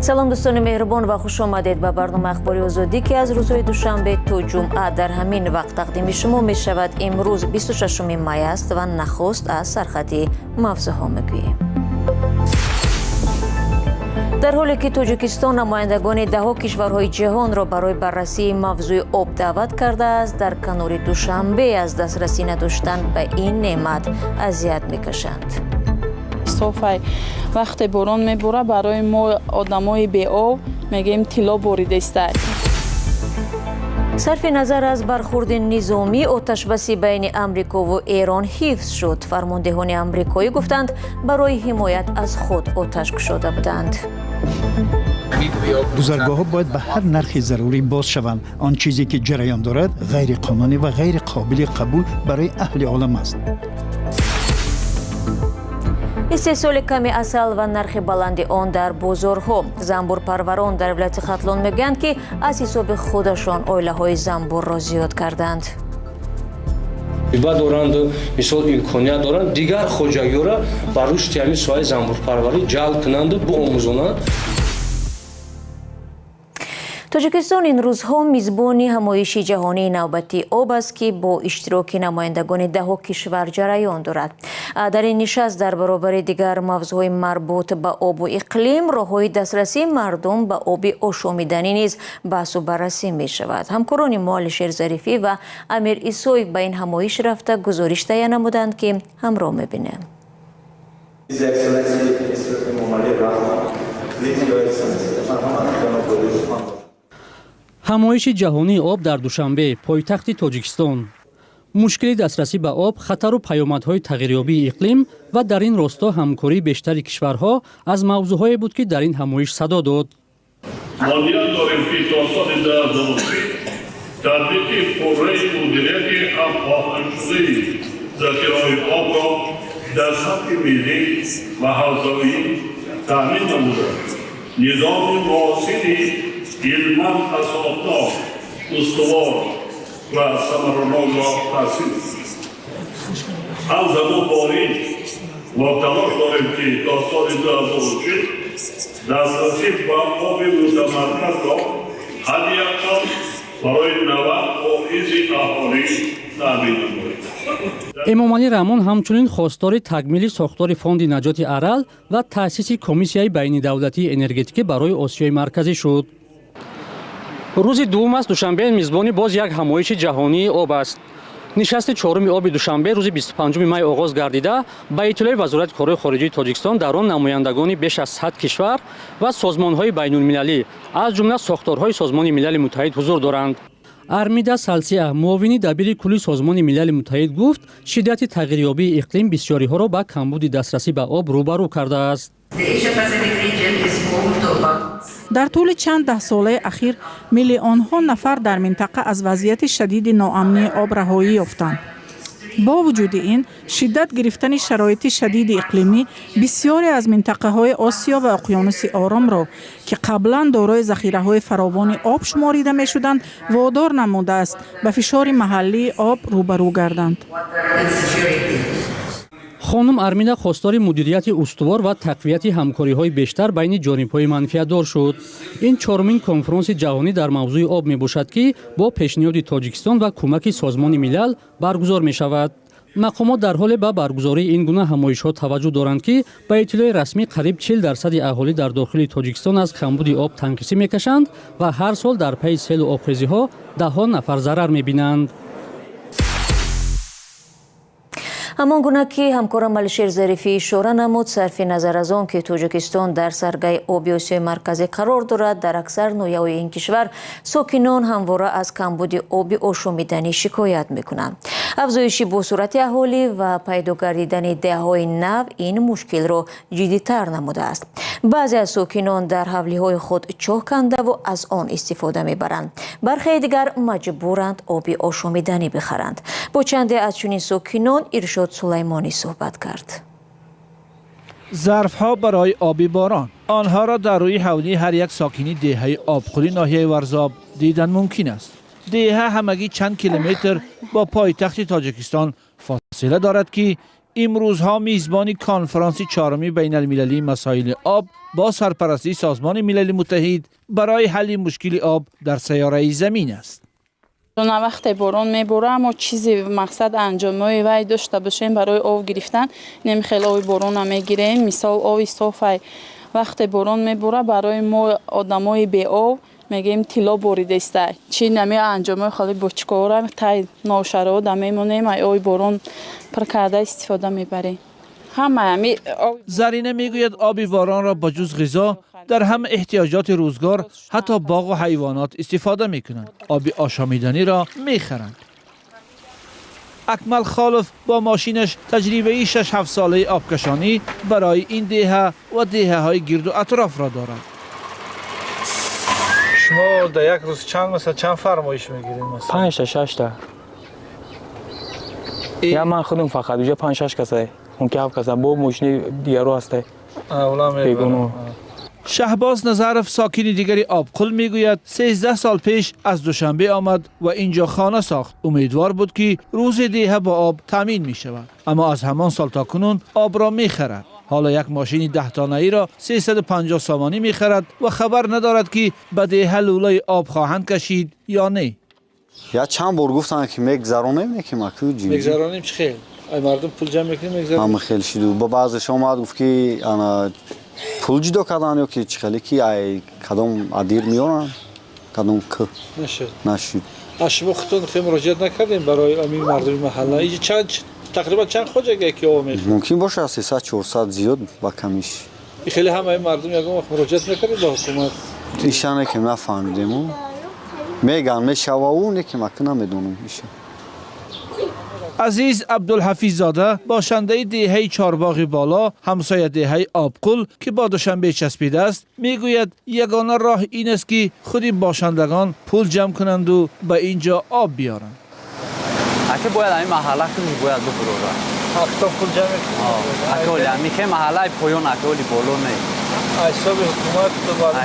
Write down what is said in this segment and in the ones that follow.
салом дӯстони меҳрубон ва хуш омадед ба барнома ахбори озодӣ ки аз рӯзҳои душанбе то ҷумъа дар ҳамин вақт тақдими шумо мешавад. Имрӯз 26 май аст ва нахуст аз сархати мавзӯъҳо мегӯем. дар ҳоле ки тоҷикистон намояндагони даҳо кишварҳои ҷаҳонро барои баррасии мавзӯи об даъват кардааст, дар канори душанбе аз дастрасӣ надоштан ба ин неъмат азият мекашанд. софай вақте борон мебора барои мо одамои беоб мегӯем тилло боридеста. сарфи назар аз бархурди низомӣ оташбаси байни амрикову эрон ҳифз шуд. фармондеҳони амрикоӣ гуфтанд барои ҳимоят аз худ оташ кушода буданд. гузаргоҳҳо бояд ба ҳар нархи зарурӣ боз шаванд. он чизе ки ҷараён дорад ғайриқонунӣ ва ғайриқобили қабул барои аҳли олам аст. истеҳсоли ками асал ва нархи баланди он дар бозорҳо. занбурпарварон дар вилояти хатлон мегӯянд ки аз ҳисоби худашон оилаҳои занбурро зиёд карданд. ба доранд мисол имконият доранд дигар хоҷагиёра ба рушди ҳамин соҳаи занбурпарварӣ ҷалб кунанд биомӯзонанд. тоҷикистон ин рӯзҳо мизбони ҳамоиши ҷаҳонии навбатии об аст ки бо иштироки намояндагони даҳо кишвар ҷараён дорад. дар ин нишаст дар баробари дигар мавзӯъҳои марбут ба обу иқлим роҳҳои дастрасии мардум ба оби ошомиданӣ низ баҳсу баррасӣ мешавад. ҳамкорони мо Алишер Зарифӣ ва Амир Исоев ба ин ҳамоиш рафта гузориш таҳия намуданд ки ҳамроҳ мебинем. ҳамоиши ҷаҳонии об дар душанбе пойтахти тоҷикистон. мушкили дастрасӣ ба об, хатару паёмадҳои тағйирёбии иқлим ва дар ин росто ҳамкории бештари кишварҳо аз мавзӯъҳое буд ки дар ин ҳамоиш садо дод. модият дорем ки то соли 2020 татбиқи пурраи мудирияти ҳамоҳангшудаи захираҳои обро дар сатҳи миллӣ ва ҳавзавӣ таъмин намуда низоми муосири илман асофдор устувор ва самаранокро таъсис. ҳамзамон борӣ мо талош дорем ки то соли 2040 дастрасӣ ба оби мутамарказро ҳадди ақал барои 90% аҳолӣ таъмин намоем. эмомалӣ раҳмон ҳамчунин хостори такмили сохтори фонди наҷоти арал ва таъсиси комиссияи байнидавлатии энергетикӣ барои осиёи марказӣ шуд. рӯзи дуввум аст душанбе мизбони боз як ҳамоиши ҷаҳонии об аст. нишасти чоруми оби душанбе рӯзи 25 май оғоз гардида ба иттилои вазорати корҳои хориҷии тоҷикистон дар он намояндагони беш аз 100 кишвар ва созмонҳои байнулмилалӣ аз ҷумла сохторҳои созмони милали муттаҳид ҳузур доранд. армида салсия муовини дабири кулли созмони милали муттаҳид гуфт шиддати тағйирёбии иқлим бисёриҳоро ба камбуди дастрасӣ ба об рӯбарӯ кардааст. дар тӯли чанд даҳсолаи ахир миллионҳо нафар дар минтақа аз вазъияти шадиди ноамнии об раҳоӣ ёфтанд. бо вуҷуди ин шиддат гирифтани шароити шадиди иқлимӣ бисёре аз минтақаҳои осиё ва уқёнуси оромро ки қаблан дорои захираҳои фаровони об шуморида мешуданд водор намудааст ба фишори маҳаллии об рӯбарӯ гарданд. хонум армида хостори мудирияти устувор ва тақвияти ҳамкориҳои бештар байни ҷонибҳои манфиатдор шуд. ин чорумин конфронси ҷаҳонӣ дар мавзӯи об мебошад ки бо пешниҳоди тоҷикистон ва кӯмаки созмони милал баргузор мешавад. мақомот дар ҳоле ба баргузории ин гуна ҳамоишҳо таваҷҷӯҳ доранд ки ба иттилои расмӣ қариб 40% аҳолӣ дар дохили тоҷикистон аз камбуди об тангқисӣ мекашанд ва ҳар сол дар пайи селу обхезиҳо даҳҳо нафар зарар мебинанд. ҳамон гуна ки ҳамкорам Алишер Зарифӣ ишора намуд, сарфи назар аз он ки тоҷикистон дар саргаи оби осиёи марказӣ қарор дорад, дар аксар ноҳияҳои ин кишвар сокинон ҳамвора аз камбуди оби ошомиданӣ шикоят мекунанд. афзоиши босурати аҳолӣ ва пайдо гардидани деҳаҳои нав ин мушкилро ҷиддитар намудааст. баъзе аз сокинон дар ҳавлиҳои худ чоҳ кандаву аз он истифода мебаранд. бархеи дигар маҷбуранд оби ошомиданӣ бихаранд. бо чанде аз чунин сокинон Иршод сулаймонӣ суҳбат кард. ظرف‌ها برای آبی باران آنها را در روی حولی هر یک ساکنی دهه آبخوری ناحیه ورزاب دیدن ممکن است. دهه همگی چند کیلومتر با پایتخت تاجیکستان فاصله دارد که این روزها میزبانی کنفرانس چهارمی بین المللی مسائل آب با سرپرستی سازمان ملل متحد برای حل مشکل آب در سیاره زمین است. نه وقت باران میباره اما چیزی مقصد انجامای وای داشته باشیم برای آب گرفتن نمیخواد آب باران هم میگیریم. مثال آب صافی وقت باران میباره برای ما آدمای بی آب میگیم طلا بریده است. چی نمی انجامای خالی بچکاره تای ناشرا دمیمونیم آب باران پر کرده استفاده میبریم. همه زرینه میگوید آب باران را بجز غذا در هم احتیاجات روزگار حتی باغ و حیوانات استفاده میکنند. آب آشامیدنی را میخرند. اکمل خالف با ماشینش تجربه 6-7 ساله آبکشانی برای این دهه و دهه های گرد و اطراف را دارد. شما در یک روز چند فرمایش میگیرید مثلا؟ 5-6 تا. یا من خودم فقط اونجا 5-6 کسه. اون که 7 کسه با ماشین دیگرو هسته. اولا میگم. شهباز نظرف ساکن دیگری آبقل میگوید 13 سال پیش از دوشنبه آمد و اینجا خانه ساخت. امیدوار بود که روز دیگه با آب تامین می شود، اما از همان سال تا کنون آب را می خرد. حالا یک ماشین 10 تانه‌ای را 350 سامانی می خرد و خبر ندارد که به دیگه لولای آب خواهند کشید یا نه. یا چند بار گفتن که میگذرونیم که ما کجی میگذرونیم چه خیلی مردم پول جمع میکنیم میگذرونیم. هم خیلی شدو با بعضش اومد گفت که انا پول جدا کردن یا که چخلی که ای کدام ادیر میارن کدام که نشد. شما خودتون خیلی مراجعت نکردیم برای امی مردم محله؟ اینجا چند تقریبا چند خواجه که آب میخواد؟ ممکن باشه 300-400 زیاد با کمیش. خیلی همه مردم یکم مراجعت نکردیم با حکومت؟ ایشانه که نفهمیدیم. میگن میشوه اونه که مکه نمیدونم ایشان. عزیز عبدالحفیظ زاده باشنده دهه چارباغ بالا همسایه دهه آبقل که با دوشنبه چسبیده است میگوید یگانه راه این است که خودی باشندگان پول جمع کنند و به اینجا آب بیارند. اگه باید این محله کنی باید بپرورن. تا پول جمع کنید؟ اکولی همی که محله پایان اکولی بالو نه. حساب حکومت تو باید؟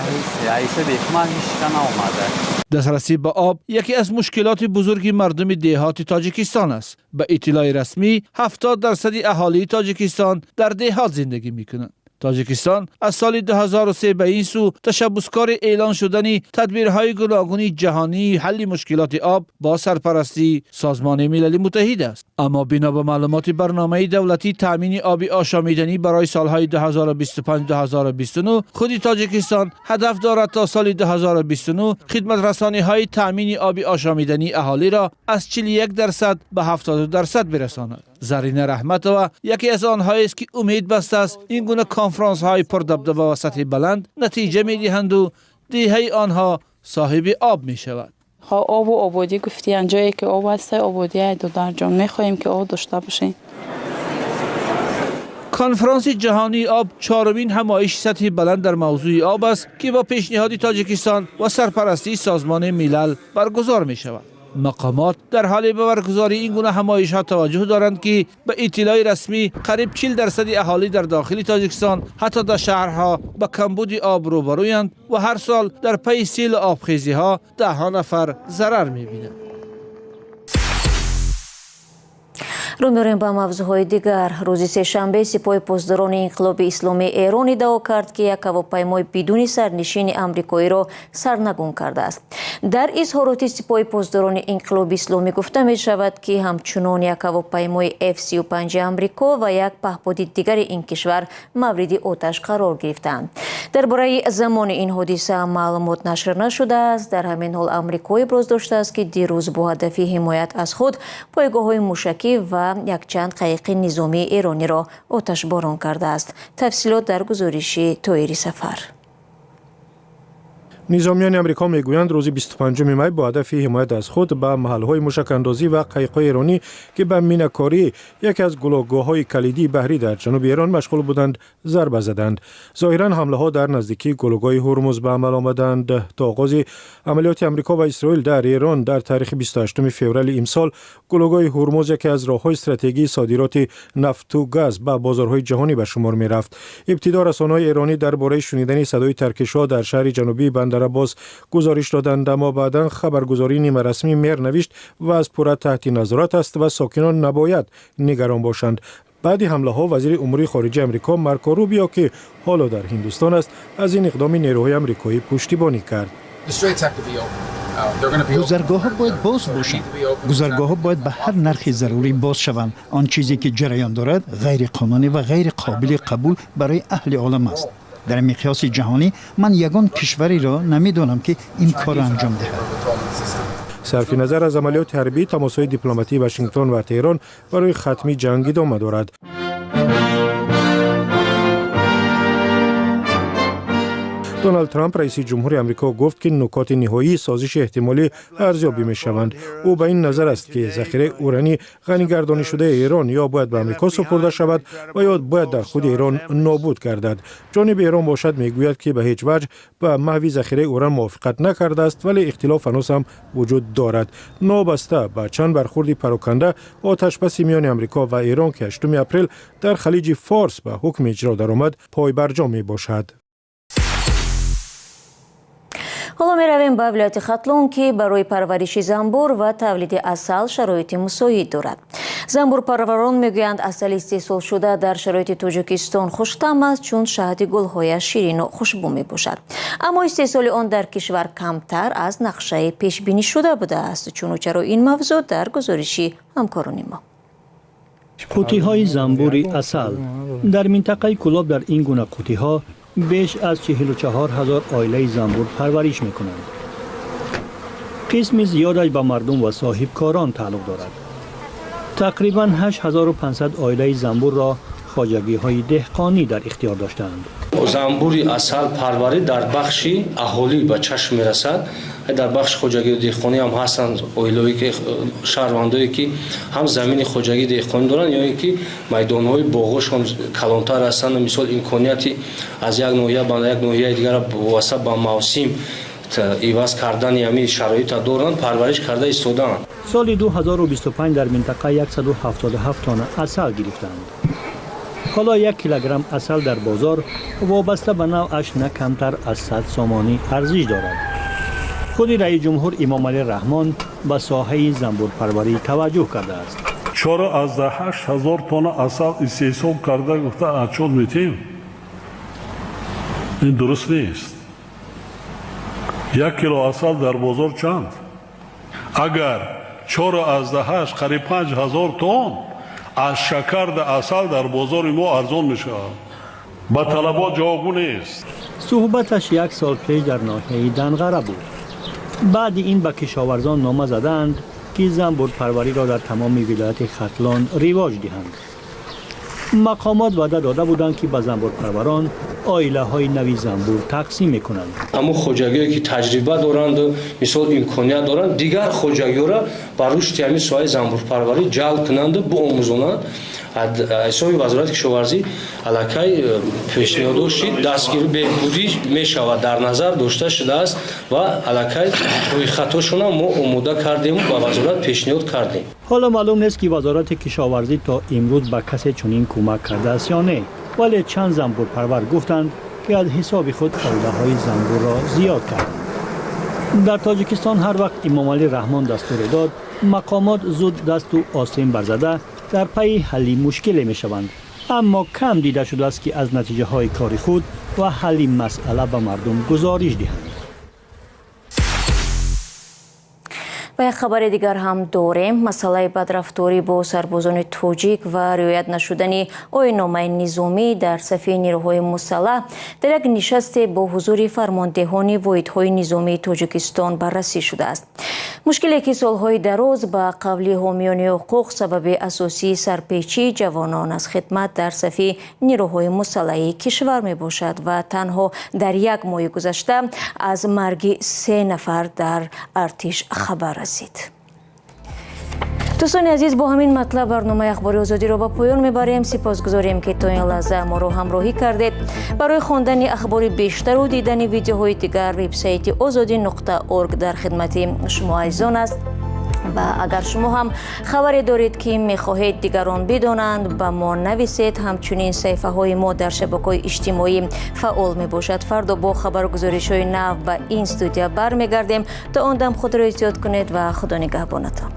حساب حکومت هیچ کنه آمده. دسترسی به آب یکی از مشکلات بزرگی مردم دهات تاجیکستان است. به اطلاع رسمی 70% اهالی تاجیکستان در دهات زندگی میکنند. تاجیکستان از سال 2003 به این سو تشبسکار اعلان شدن تدبیرهای گوناگون جهانی حل مشکلات آب با سرپرستی سازمان ملل متحد است. اما بنا به معلومات برنامه دولتی تامین آب آشامیدنی برای سالهای 2025-2029 خود تاجیکستان هدف دارد تا سال 2029 خدمت رسانی های تامین آب آشامیدنی اهالی را از 41% به 70% برساند. زرینه رحمتова یکی از آنهایی است که امید بسته است این گونه کنفرانس های پردبدبه و سطح بلند نتیجه می‌دهند و دهه آنها صاحب آب می شود. آب و آبادی گفتی جایی که آب هست آبادی دو در جان می‌خواهیم که آب داشته باشیم. کنفرانس جهانی آب چهارمین همایش سطح بلند در موضوع آب است که با پیشنهاد تاجیکستان و سرپرستی سازمان ملل برگزار می شود. مقامات در حال برگزاری این گونه همایش‌ها توجه دارند که به اطلاع رسمی قریب 40% اهالی در داخل تاجیکستان حتی در شهرها با کمبود آب روبرویند و هر سال در پی سیل آبخیزی‌ها 10 نفر ضرر می‌بینند. رو می‌ریم با موضوعهای دیگر. روز سه‌شنبه سپاه پاسداران انقلاب اسلامی ایران ادعا کرد که یک هواپیمای بدون سرنشین آمریکایی را سرنگون کرده است. در اظهارات سپاه پاسداران انقلاب اسلامی گفته می شود که همچنان یک هواپیمای F-35 آمریکا و یک پهپاد دیگر این کشور مورد آتش قرار گرفتند. درباره زمان این حادثه معلومات نشر نشده است. در همین حال آمریکا ابراز داشته است که دیروز با هدف حمایت از خود پایگاه‌های موشکی و یک چند قایق نظامی ایرانی را آتش باران کرده است. تفصیلات در گزارش طاهری سفر. نظامیان امریکا میگویند روز 25 می با هدف حمایت از خود به محل‌های موشک‌اندازی و قایق‌های ایرانی که به مینه‌کاری یکی از گلوگاه‌های کلیدی بحری در جنوب ایران مشغول بودند ضربه زدند. ظاهراً حمله‌ها در نزدیکی گلوگاه هرمز به عمل آمدند. تا آغاز عملیات امریکا و اسرائیل در ایران در تاریخ 28 فوریه امسال گلوگاه هرمز یکی از راه‌های استراتژیکی صادرات نفت و گاز به بازارهای جهانی به شمار می‌رفت. ابتدا رسانه‌های ایرانی درباره شنیدن صدای ترکش‌ها در شهر جنوبی بندر عباس گزارش دادند، اما بعدا خبرگزاری نیمه رسمی میر نوشت و از پورا تحت نظارت است و ساکنان نباید نگران باشند. بعد حمله ها وزیر امور خارجه امریکا مارکو روبیو که حالا در هندوستان است از این اقدام نیروهای آمریکایی پشتیبانی کرد. گذرگاه ها باید باز باشند. گذرگاه ها باید به هر نرخ ضروری باز شوند. آن چیزی که جریان دارد غیر قانونی و غیر قابل قبول برای اهل عالم است. در مقیاس جهانی من یگان کشوری را نمیدانم که این کار را انجام دهد. صرف نظر از عملیات حربی، تماس‌های دیپلماتی واشنگتن و تهران برای ختمی جنگ ادامه دارد. دونالد ترامپ رئیس جمهور آمریکا گفت که نکات نهایی سازش احتمالی ارزیابی می‌شوند. او به این نظر است که ذخیره اورانی غنی‌گردانی شده ایران یا باید به آمریکا سپرده شود و یا باید در خود ایران نابود گردد. جانب ایران باشد میگوید که به هیچ وجه به محو ذخیره اوران موافقت نکرده است، ولی اختلاف هنوز هم وجود دارد. نابسته به چند برخورد پراکنده آتشبس میان آمریکا و ایران که 8 اپریل در خلیج فارس به حکم اجرا درآمد پای برجا میباشد. حالا می رویم به ولایت ختلون که برای پرورش زنبور و تولید عسل شرایط مساعد دارد. زنبور پروران میگویند عسل استحصال شده در شرایط تاجیکستان خوش‌طعم است چون شهد گل‌های شیرین و خوشبو می باشد. اما استحصال آن در کشور کمتر از نقشه پیش بینی شده بوده است. چرا این موضوع در گزارشی همکاران ما. قوطی‌های زنبور عسل در منطقه کلاب در این گونه قوطی‌ها بیش از 44,000 عائله زنبور پرورش می‌کنند. قسم زیادش به مردم و صاحبکاران تعلق دارد. تقریباً 8,500 عائله زنبور را خواجگی‌های دهقانی در اختیار داشتند. زنبور عسل پروری در بخش اهالی به چشم می‌رسد. در بخش خواجگی دهقانی هم هستند عائله‌ای که شهروندایی که هم زمین خواجگی دهقانی دارند یا اینکه میدان‌های باغشون کلانتر هستند. مثال امکانیتی از یک ناحیه به یک ناحیه دیگر واسه با موسم ایواز کردن همین شرایط دارند پرورش کرده ایستادند. سال 2025 در منطقه 177 تن عسل گرفتند. حالا 1 کیلوگرم عسل در بازار وابسته به نوعش نه کمتر از 100 سامانی ارزش دارد. خود رئیس جمهور امام علی رحمان به ساحه زنبور پروری توجه کرده است. چرا از 8,000 تن عسل استحصال کرده گفته اچول میتیم؟ این درست نیست. 1 کیلو عسل در بازار چند؟ اگر 4 از 8 قریب 5,000 تن از شکر عسل در بازار ما ارزان میشه. با طلبات جوابو نیست. صحبتش 1 سال پیش در ناحیه دنغره بود. بعد این به کشاورزان نامه زدند که زنبور پروری را در تمام ولایت ختلان رواج دهند. مقامات وعده داده بودند که به زنبور پروران عائله های نوی زنبور تقسیم میکنند. اما خواجگی‌هایی که تجربه دارند و مثال امکانیت دارند دیگر خواجگی‌ها را بر رشد همین ساحه زنبور پروری جلب کنند و بیاموزانند. حساب وزارت کشاورزی علاکه پیشنهاد شد دستگیری بهبودی میشود در نظر داشته شده است و علاکه روی خطاشون ما آماده کردیم و به وزارت پیشنهاد کردیم. حالا معلوم نیست که وزارت کشاورزی تا امروز به کسی چنین کمک کرده است یا نه، ولی چند زنبور پرور گفتند که از حساب خود عائله‌های زنبور را زیاد کرد. در تاجیکستان هر وقت امام علی رحمان دستور داد مقامات زود دست و آستین برزده در پی حل مشکل می شوند، اما کم دیده شده است که از نتیجه های کار خود و حل مسئله به مردم گزارش دهند. و یک خبر دیگر هم داریم. مسئله بدرفتاری با سربازان تاجیک و رعایت نشدن آیین‌نامه نظامی در صف نیروهای مسلح در یک نشست با حضور فرماندهان واحدهای نظامی تاجیکستان بررسی شده است. مشکلی که سالهای دراز به قول حامیان حقوق سبب اساسی سرپیچی جوانان از خدمت در صف نیروهای مسلح کشور می باشد و تنها در 1 ماه گذشته از مرگ 3 نفر در ارتش خبر رسید. دوستان عزیز، با همین مطلب برنامه اخباری آزادی را به پایان میبریم. سپاسگزاریم که تا این لحظه ما را همراهی کردید. برای خواندن اخبار بیشتر و دیدن ویدیوهای دیگر وبسایت azadi.org در خدمت شما عزیزان است. و اگر شما هم خبری دارید که میخواهید دیگران بدانند به ما نویسید. همچنین صفحه های ما در شبکه‌های اجتماعی فعال می باشد. فردا با خبرگزارش های نو به این استودیو برمیگردیم. تا آن دم خود را احتیاط کنید و خدا نگهبانتان.